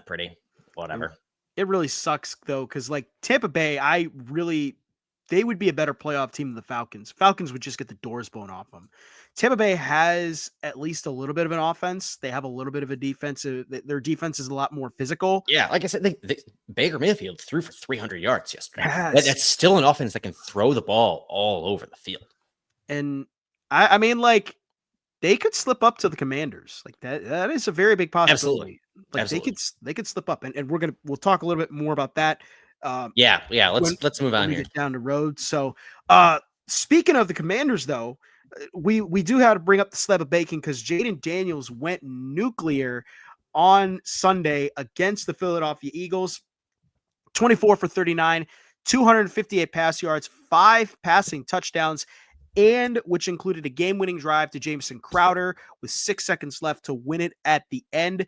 pretty. Whatever. It really sucks though, because Tampa Bay, they would be a better playoff team than the Falcons. Falcons would just get the doors blown off them. Tampa Bay has at least a little bit of an offense. They have a little bit of a defensive. Their defense is a lot more physical. Yeah, like I said, Baker Mayfield threw for 300 yards yesterday. Yes. That's still an offense that can throw the ball all over the field. And I mean, they could slip up to the Commanders. That is a very big possibility. Absolutely. They could slip up, and we'll talk a little bit more about that. Yeah. Let's move on here. Get down the road. So, speaking of the Commanders, though, we do have to bring up the slab of bacon because Jaden Daniels went nuclear on Sunday against the Philadelphia Eagles. 24 for 39, 258 pass yards, 5 passing touchdowns, and which included a game-winning drive to Jameson Crowder with 6 seconds left to win it at the end.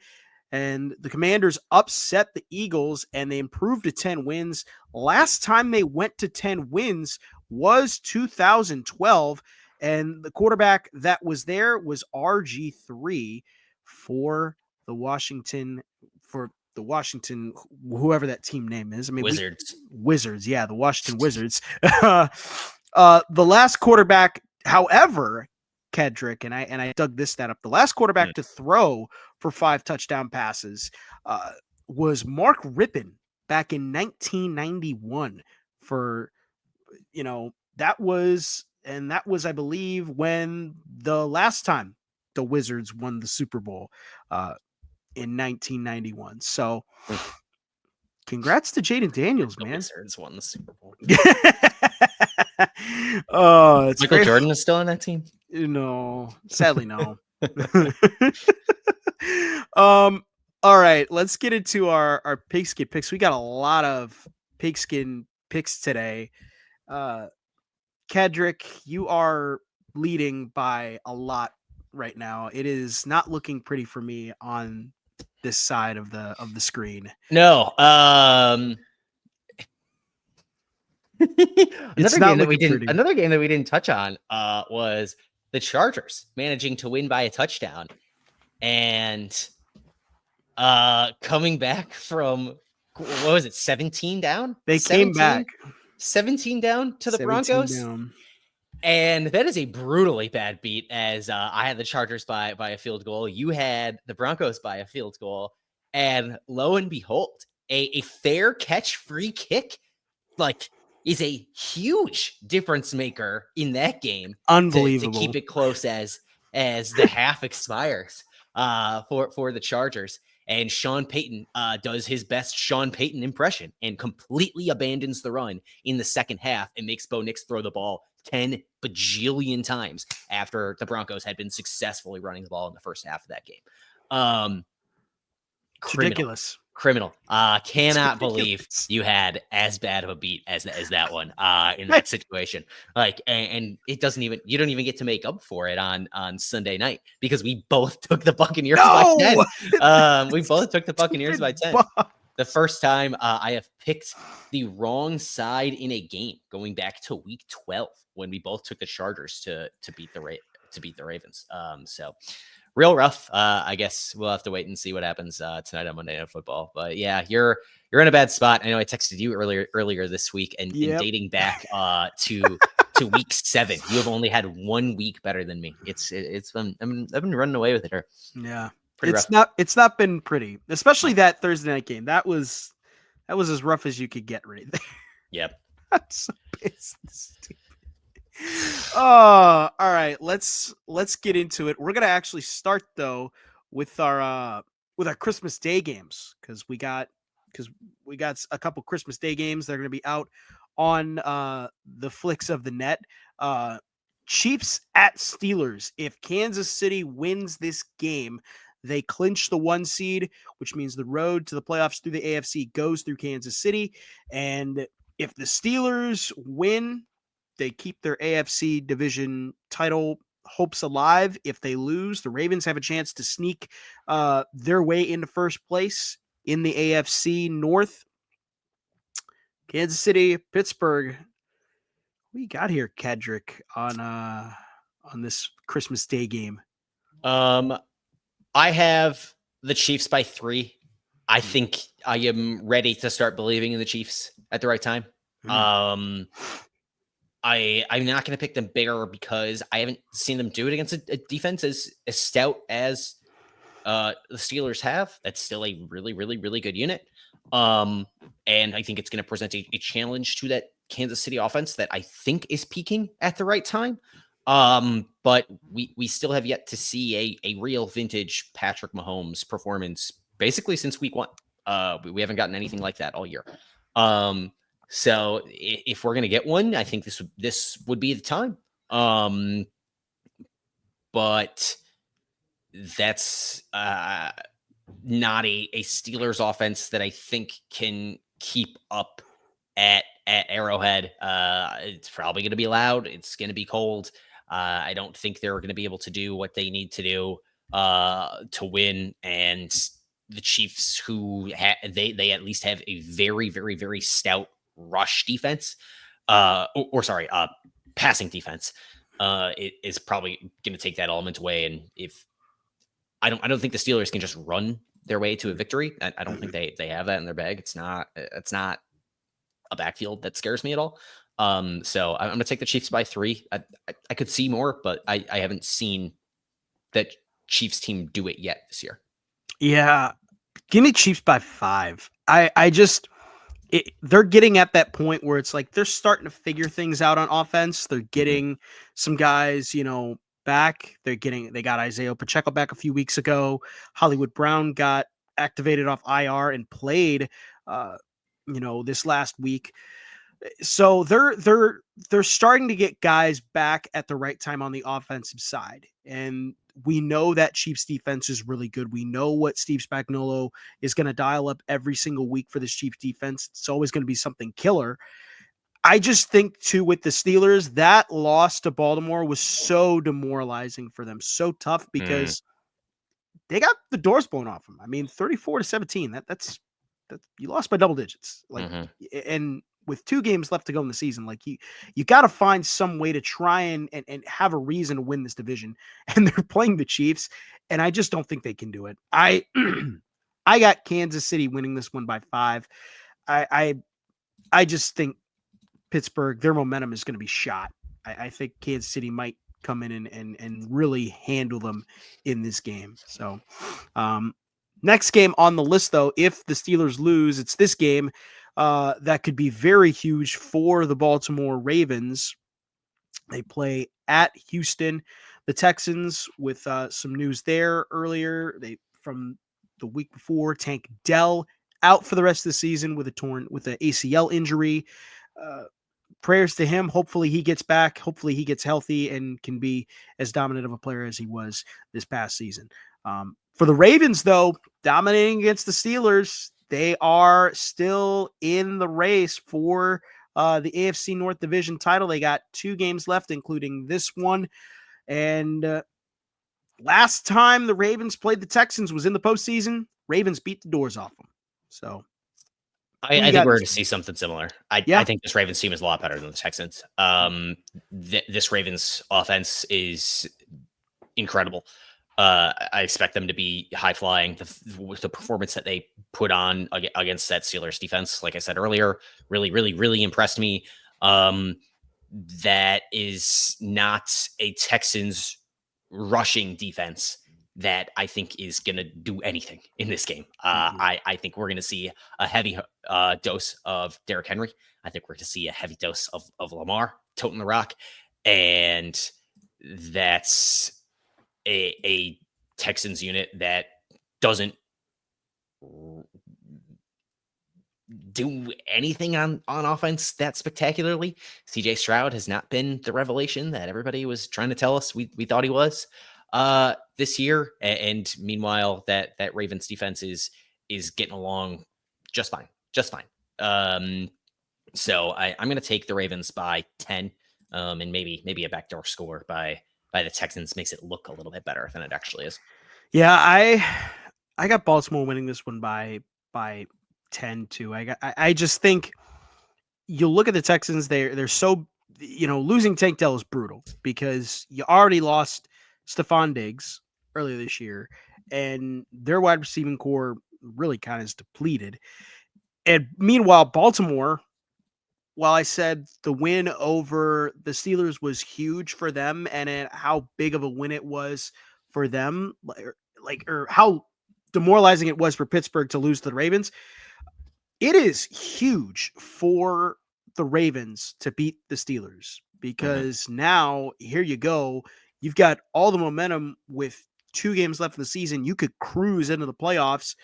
And the Commanders upset the Eagles and they improved to 10 wins. Last time they went to 10 wins was 2012. And the quarterback that was there was RG3 for the Washington, whoever that team name is. I mean, Wizards. Yeah, the Washington Wizards. The last quarterback, however, Kedrick, and I dug this stat up. The last quarterback to throw for 5 touchdown passes was Mark Rippon back in 1991. For that was, I believe, when the last time the Wizards won the Super Bowl in 1991. So, congrats to Jaden Daniels, man. Wizards won the Super Bowl. It's Michael Jordan is still on that team? No, sadly, no. All right, let's get into our pigskin picks. We got a lot of pigskin picks today. Kedrick, you are leading by a lot right now. It is not looking pretty for me on this side of the screen. No. Another game that we didn't touch on was the Chargers managing to win by a touchdown and coming back from, what was it, 17 down? They came back 17 down to the Broncos. Down. And that is a brutally bad beat, as I had the Chargers by a field goal. You had the Broncos by a field goal. And lo and behold, a fair catch free kick, is a huge difference maker in that game. Unbelievable. To keep it close as the half expires for the Chargers. And Sean Payton does his best Sean Payton impression and completely abandons the run in the second half and makes Bo Nix throw the ball 10 bajillion times after the Broncos had been successfully running the ball in the first half of that game. Ridiculous. Criminal. Cannot believe you had as bad of a beat as that one in that situation. And it doesn't even, you don't even get to make up for it on Sunday night because we both took the Buccaneers by 10. We both took the Buccaneers by 10. The first time I have picked the wrong side in a game going back to week 12 when we both took the Chargers to beat the Ravens. So real rough. I guess we'll have to wait and see what happens tonight on Monday Night Football. But yeah, you're in a bad spot. I know I texted you earlier this week, and dating back to week 7, you have only had 1 week better than me. I've been running away with it here. Yeah, it's not been pretty, especially that Thursday night game. That was as rough as you could get right there. Yep. I'm so pissed. All right, let's get into it. We're gonna actually start though with our Christmas Day games because we got a couple Christmas Day games that are gonna be out on the flicks of the net. Chiefs at Steelers. If Kansas City wins this game, they clinch the 1 seed, which means the road to the playoffs through the AFC goes through Kansas City. And if the Steelers win, they keep their AFC division title hopes alive. If they lose, the Ravens have a chance to sneak their way into first place in the AFC North. Kansas City, Pittsburgh. What you got here, Kedrick, on this Christmas Day game? I have the Chiefs by 3. I think I am ready to start believing in the Chiefs at the right time. I'm not going to pick them bigger because I haven't seen them do it against a defense as stout as the Steelers have. That's still a really, really, really good unit. And I think it's going to present a challenge to that Kansas City offense that I think is peaking at the right time. But we still have yet to see a real vintage Patrick Mahomes performance basically since week 1. We haven't gotten anything like that all year. So if we're going to get one, I think this would be the time. but that's not a Steelers offense that I think can keep up at Arrowhead. It's probably going to be loud. It's going to be cold. I don't think they're going to be able to do what they need to do to win. And the Chiefs, who they at least have a very, very, very stout rush defense, passing defense, it is probably going to take that element away. And if I don't think the Steelers can just run their way to a victory. I don't think they have that in their bag. It's not a backfield that scares me at all. So I'm going to take the Chiefs by 3. I could see more, but I haven't seen that Chiefs team do it yet this year. Yeah, give me Chiefs by 5. They're getting at that point where it's like they're starting to figure things out on offense. They're getting some guys, back. They got Isaiah Pacheco back a few weeks ago. Hollywood Brown got activated off IR and played, this last week. So they're starting to get guys back at the right time on the offensive side. And we know that Chiefs defense is really good. We know what Steve Spagnuolo is going to dial up every single week for this Chiefs defense. It's always going to be something killer. I just think too, with the Steelers, that loss to Baltimore was so demoralizing for them. So tough because they got the doors blown off them. I mean, 34-17, that's you lost by double digits. And with 2 games left to go in the season, like you got to find some way to try and have a reason to win this division. And they're playing the Chiefs, and I just don't think they can do it. I got Kansas City winning this one by 5. I just think Pittsburgh, their momentum is going to be shot. I think Kansas City might come in and really handle them in this game. So, next game on the list, though, if the Steelers lose, it's this game that could be very huge for the Baltimore Ravens. They play at Houston. The Texans, with some news there earlier, from the week before, Tank Dell out for the rest of the season with an ACL injury. Prayers to him. Hopefully he gets back. Hopefully he gets healthy and can be as dominant of a player as he was this past season. For the Ravens, though, dominating against the Steelers, they are still in the race for the AFC North Division title. They got 2 games left, including this one. And last time the Ravens played the Texans was in the postseason. Ravens beat the doors off them. So I think we're going to see something similar. I think this Ravens team is a lot better than the Texans. This Ravens offense is incredible. I expect them to be high flying. The performance that they put on against that Steelers defense, like I said earlier, really, really, really impressed me. That is not a Texans rushing defense that I think is going to do anything in this game. I think we're going to see a heavy dose of Derrick Henry. I think we're going to see a heavy dose of Lamar toting the rock. And that's a Texans unit that doesn't do anything on offense that spectacularly. CJ Stroud has not been the revelation that everybody was trying to tell us we thought he was this year. And meanwhile, that Ravens defense is getting along just fine. So I'm going to take the Ravens by 10, and maybe a backdoor score by the Texans makes it look a little bit better than it actually is. Yeah, I got Baltimore winning this one by 10 too. I just think you look at the Texans, they're so, losing Tank Dell is brutal because you already lost Stephon Diggs earlier this year, and their wide receiving core really kind of is depleted. And meanwhile, Baltimore, while I said the win over the Steelers was huge for them and how big of a win it was for them, or how demoralizing it was for Pittsburgh to lose to the Ravens, it is huge for the Ravens to beat the Steelers because now here you go. You've got all the momentum with 2 games left in the season. You could cruise into the playoffs,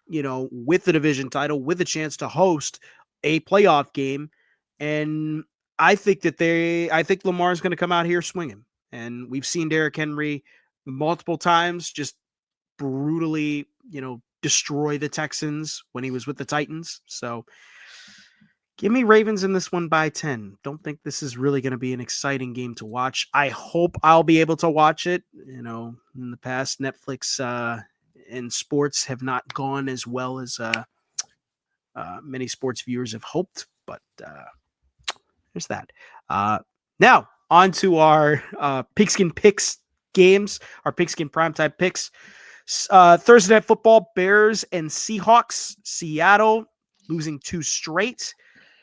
with the division title, with a chance to host a playoff game. And I think Lamar is going to come out here swinging. And we've seen Derrick Henry multiple times just brutally, destroy the Texans when he was with the Titans. So give me Ravens in this one by 10. Don't think this is really going to be an exciting game to watch. I hope I'll be able to watch it. In the past, Netflix and sports have not gone as well as many sports viewers have hoped, but there's that. Now, on to our Pigskin Picks games, our Pigskin Primetime Picks. Thursday Night Football, Bears and Seahawks. Seattle losing 2 straight.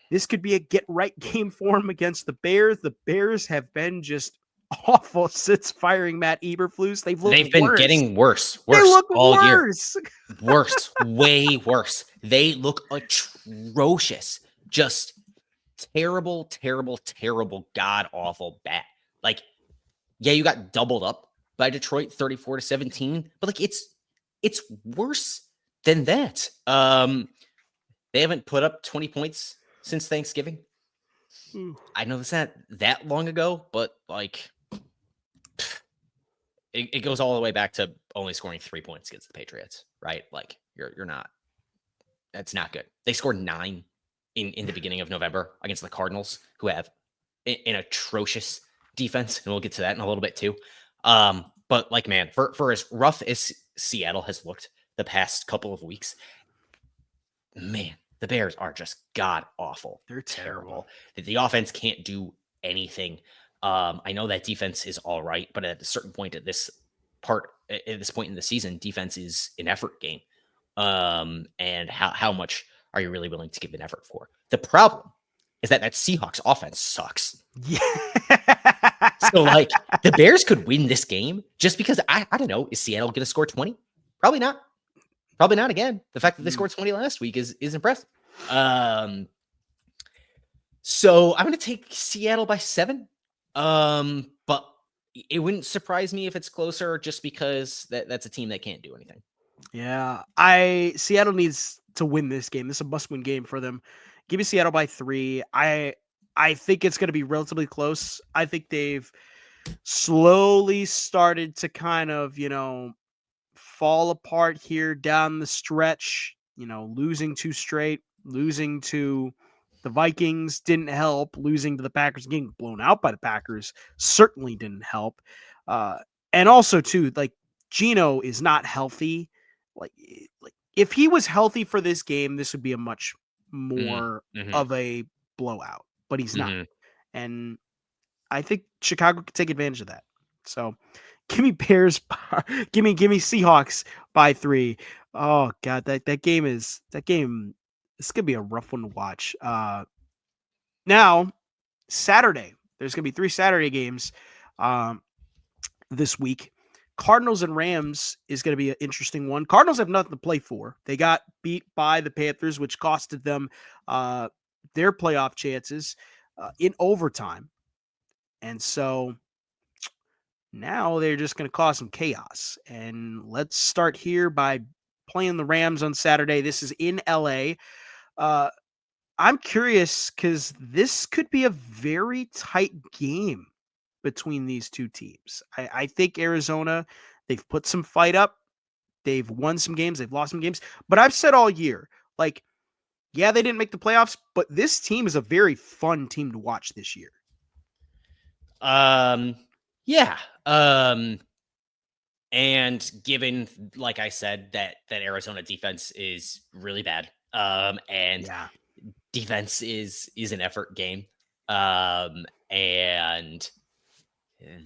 This could be a get-right game for them against the Bears. The Bears have been just awful since firing Matt Eberflus. They've been worse. getting worse They look all worse. year. Worse, way worse. They look atrocious. Just terrible, terrible, terrible, god-awful bad. Like, yeah, you got doubled up by Detroit 34-17, but like it's worse than that. They haven't put up 20 points since Thanksgiving. I know that's not that long ago, but like it goes all the way back to only scoring 3 points against the Patriots, right? Like you're not. That's not good. They scored 9 in the beginning of November against the Cardinals, who have an atrocious defense, and we'll get to that in a little bit too. But like, man, for as rough as Seattle has looked the past couple of weeks, man, the Bears are just god awful. They're terrible. The offense can't do anything. I know that defense is all right, but at a certain point at this point in the season, defense is an effort game. And how much are you really willing to give an effort for? The problem is that Seahawks offense sucks. Yeah. So like the Bears could win this game just because I don't know, is Seattle going to score 20? Probably not. Probably not again. The fact that they scored 20 last week is impressive. So I'm going to take Seattle by 7. But it wouldn't surprise me if it's closer just because that's a team that can't do anything. Yeah, Seattle needs to win this game. This is a must-win game for them. Give me Seattle by 3. I think it's going to be relatively close. I think they've slowly started to kind of, fall apart here down the stretch, losing 2 straight, losing to the Vikings didn't help, losing to the Packers, getting blown out by the Packers certainly didn't help. And also too, like Geno is not healthy. Like if he was healthy for this game, this would be a much more of a blowout, but he's not. And I think Chicago could take advantage of that. So give me Bears. give me Seahawks by 3. Oh God, that game. This could be a rough one to watch. Now Saturday, there's gonna be 3 Saturday games this week. Cardinals and Rams is going to be an interesting one. Cardinals have nothing to play for. They got beat by the Panthers, which costed them their playoff chances in overtime. And so now they're just going to cause some chaos. And let's start here by playing the Rams on Saturday. This is in LA. I'm curious because this could be a very tight game between these 2 teams. I think Arizona, they've put some fight up. They've won some games. They've lost some games. But I've said all year, like, yeah, they didn't make the playoffs, but this team is a very fun team to watch this year. Yeah. And given, like I said, that Arizona defense is really bad. And defense is an effort game. And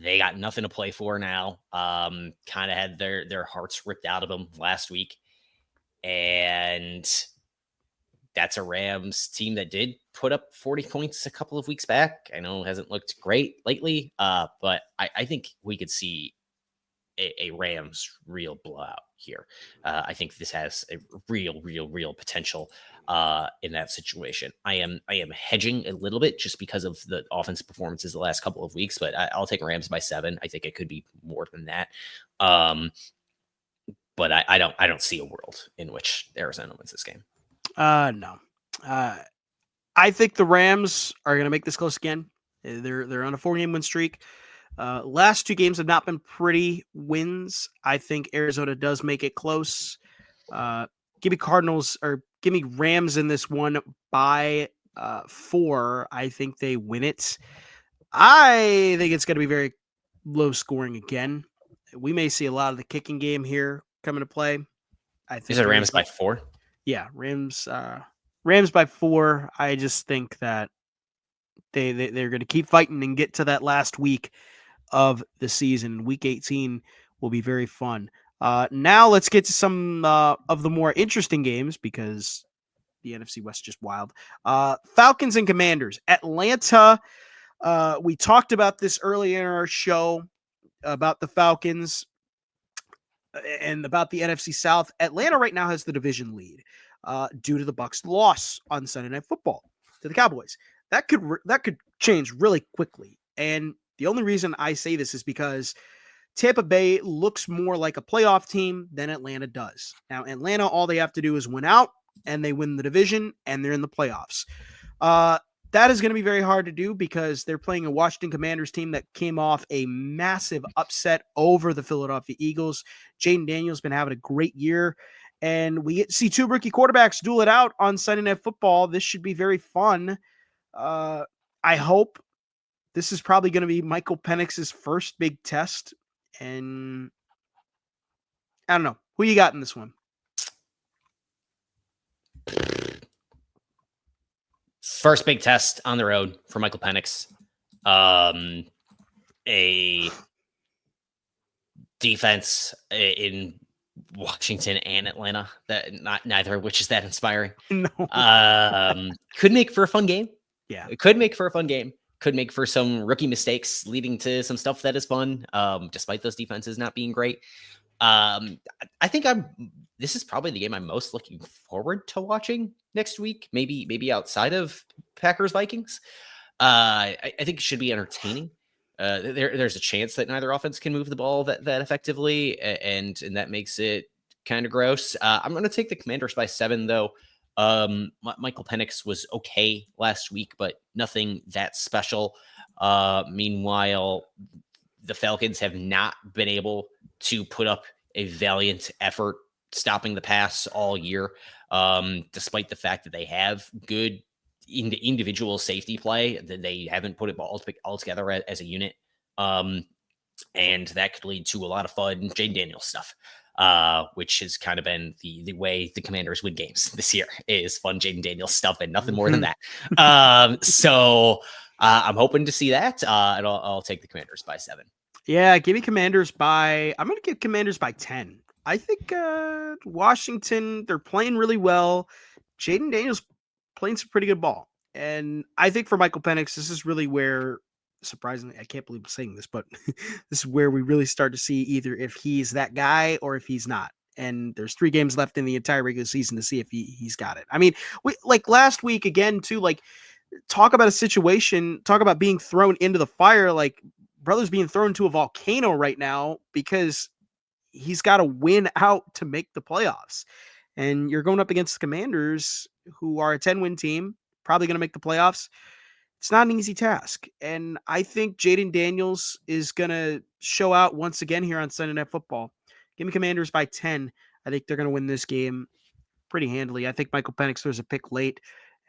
they got nothing to play for now. Kind of had their hearts ripped out of them last week. And that's a Rams team that did put up 40 points a couple of weeks back. I know it hasn't looked great lately, but I think we could see a Rams real blowout here. I think this has a real potential in that situation. I am hedging a little bit just because of the offensive performances the last couple of weeks, but I'll take Rams by 7. I think it could be more than that. But I don't see a world in which Arizona wins this game. No. I think the Rams are going to make this close again. They're on a 4-game win streak. Last 2 games have not been pretty wins. I think Arizona does make it close. Give me Cardinals or give me Rams in this one by 4. I think they win it. I think it's going to be very low scoring again. We may see a lot of the kicking game here come into play. I You think said Rams by 4? Yeah, Rams by 4. I just think that they're going to keep fighting and get to that last week of the season. Week 18 will be very fun. Now let's get to some of the more interesting games because the NFC West is just wild. Falcons and Commanders. Atlanta. We talked about this earlier in our show about the Falcons and about the NFC South. Atlanta right now has the division lead due to the Bucs' loss on Sunday Night Football to the Cowboys. That could change really quickly. And the only reason I say this is because Tampa Bay looks more like a playoff team than Atlanta does. Now, Atlanta, all they have to do is win out, and they win the division, and they're in the playoffs. That is going to be very hard to do because they're playing a Washington Commanders team that came off a massive upset over the Philadelphia Eagles. Jaden Daniels been having a great year, and we get to see 2 rookie quarterbacks duel it out on Sunday Night Football. This should be very fun. I hope this is probably going to be Michael Penix's first big test, and I don't know. Who you got in this one? First big test on the road for Michael Penix. A defense in Washington and Atlanta that neither of which is that inspiring. No. Could make for a fun game. Yeah. It could make for a fun game. Could make for some rookie mistakes leading to some stuff that is fun, despite those defenses not being great. I think this is probably the game I'm most looking forward to watching next week. Maybe outside of Packers Vikings. I think it should be entertaining. There's a chance that neither offense can move the ball that effectively, and that makes it kind of gross. I'm going to take the Commanders by 7, though. Michael Penix was okay last week, but nothing that special. Meanwhile, the Falcons have not been able to put up a valiant effort stopping the pass all year, despite the fact that they have good individual safety play. They haven't put it all together as a unit, and that could lead to a lot of fun Jaden Daniels stuff, which has kind of been the way the Commanders win games this year is fun Jaden Daniels stuff and nothing more than that. So I'm hoping to see that, and I'll take the Commanders by 7. Yeah, give me Commanders by. I'm going to give Commanders by 10. I think Washington, they're playing really well. Jaden Daniels playing some pretty good ball. And I think for Michael Penix, this is really where, surprisingly, I can't believe I'm saying this, but this is where we really start to see either if he's that guy or if he's not. And there's 3 games left in the entire regular season to see if he's got it. I mean, we like last week again, too, like talk about a situation, talk about being thrown into the fire. Like brother's being thrown to a volcano right now because he's got to win out to make the playoffs. And you're going up against the Commanders, who are a 10-win team, probably going to make the playoffs. It's not an easy task. And I think Jaden Daniels is going to show out once again here on Sunday Night Football. Give me Commanders by 10. I think they're going to win this game pretty handily. I think Michael Penix throws a pick late,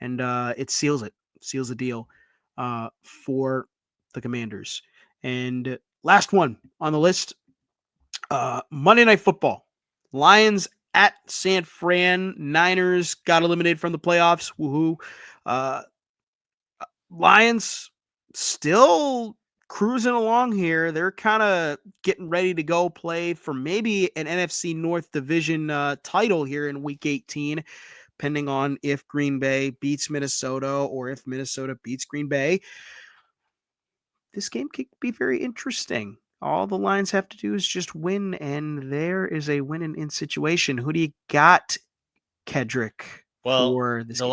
and it seals the deal for the Commanders. And last one on the list, Monday Night Football. Lions at San Fran. Niners got eliminated from the playoffs. Woohoo. Lions still cruising along here. They're kind of getting ready to go play for maybe an NFC North division title here in week 18, depending on if Green Bay beats Minnesota or if Minnesota beats Green Bay. This game could be very interesting. All the Lions have to do is just win, and there is a win-in situation. Who do you got, Kedrick, for this game?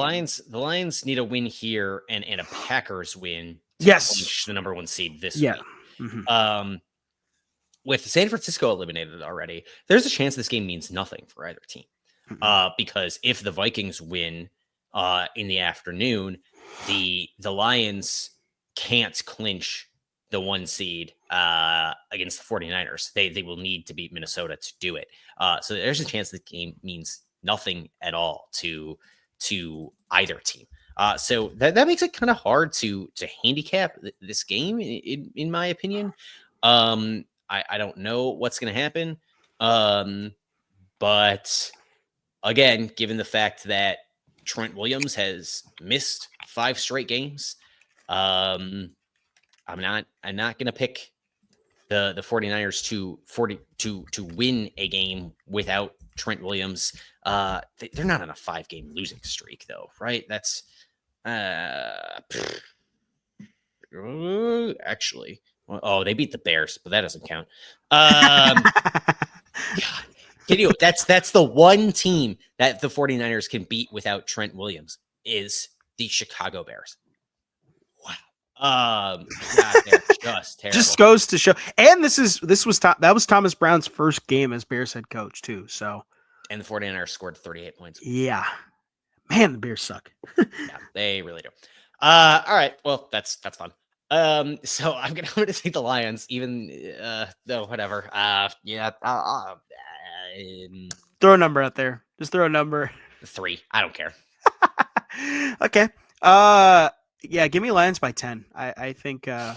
The Lions need a win here and a Packers win to clinch the number 1 seed this week. Mm-hmm. With San Francisco eliminated already, there's a chance this game means nothing for either team. Mm-hmm. Because if the Vikings win in the afternoon, the Lions can't clinch the 1 seed against the 49ers. They will need to beat Minnesota to do it. So there's a chance the game means nothing at all to either team. So that makes it kind of hard to handicap this game, in my opinion. I don't know what's going to happen. But again, given the fact that Trent Williams has missed 5 straight games, I'm not going to pick the 49ers to win a game without Trent Williams. They're not on a 5-game losing streak though, right? That's actually, they beat the Bears, but that doesn't count. God, can you? That's the one team that the 49ers can beat without Trent Williams is the Chicago Bears. Wow. God, they're just terrible. Just goes to show. And that was Thomas Brown's first game as Bears head coach too. So, and the 49ers scored 38 points. Yeah. Man, the Bears suck. Yeah, they really do. All right. Well, that's fun. So I'm gonna take the Lions, even though whatever. Yeah. Throw a number out there. Just throw a number. 3. I don't care. Okay. Yeah, give me Lions by 10. I think I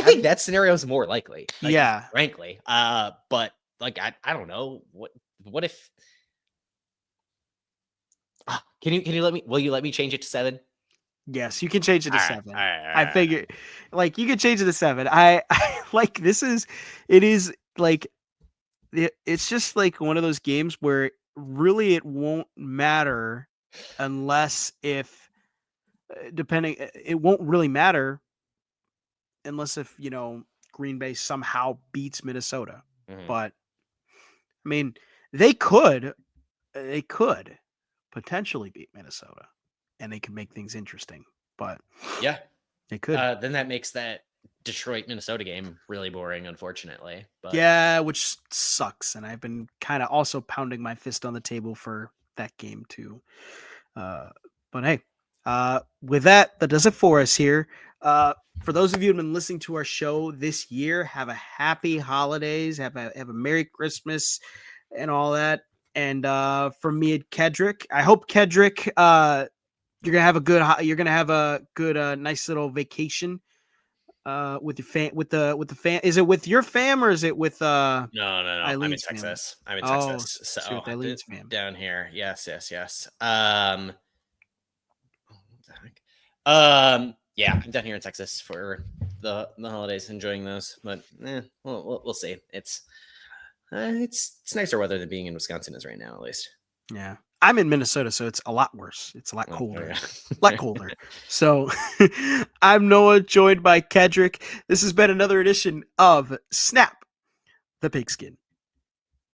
think that scenario is more likely. Like, yeah. Frankly. But like I don't know. What if can you will you let me change it to 7? Yes, you can change it to 7. All right, I figure like you can change it to 7. I like it's just like one of those games where really it won't matter unless it won't really matter unless if, Green Bay somehow beats Minnesota. Mm-hmm. But I mean, they could potentially beat Minnesota and they could make things interesting, but yeah, they could. Then that makes that Detroit Minnesota game really boring, unfortunately. But yeah, which sucks. And I've been kind of also pounding my fist on the table for that game too. But hey, with that does it for us here. For those of you who've been listening to our show this year, have a happy holidays, have a Merry Christmas and all that. And from me at Kedrick, I hope Kedrick, you're gonna have a good, nice little vacation with your fam. Is it with your fam or is it with no. Eileen's I'm in Texas. Family? I'm in Texas. So with Eileen's fam down here. Yes. Yeah, I'm down here in Texas for the holidays, enjoying those. But we'll see. It's nicer weather than being in Wisconsin is right now, at least. Yeah, I'm in Minnesota, so it's a lot worse. It's a lot colder, yeah. a lot colder. So I'm Noah, joined by Kedrick. This has been another edition of Snap the Pigskin.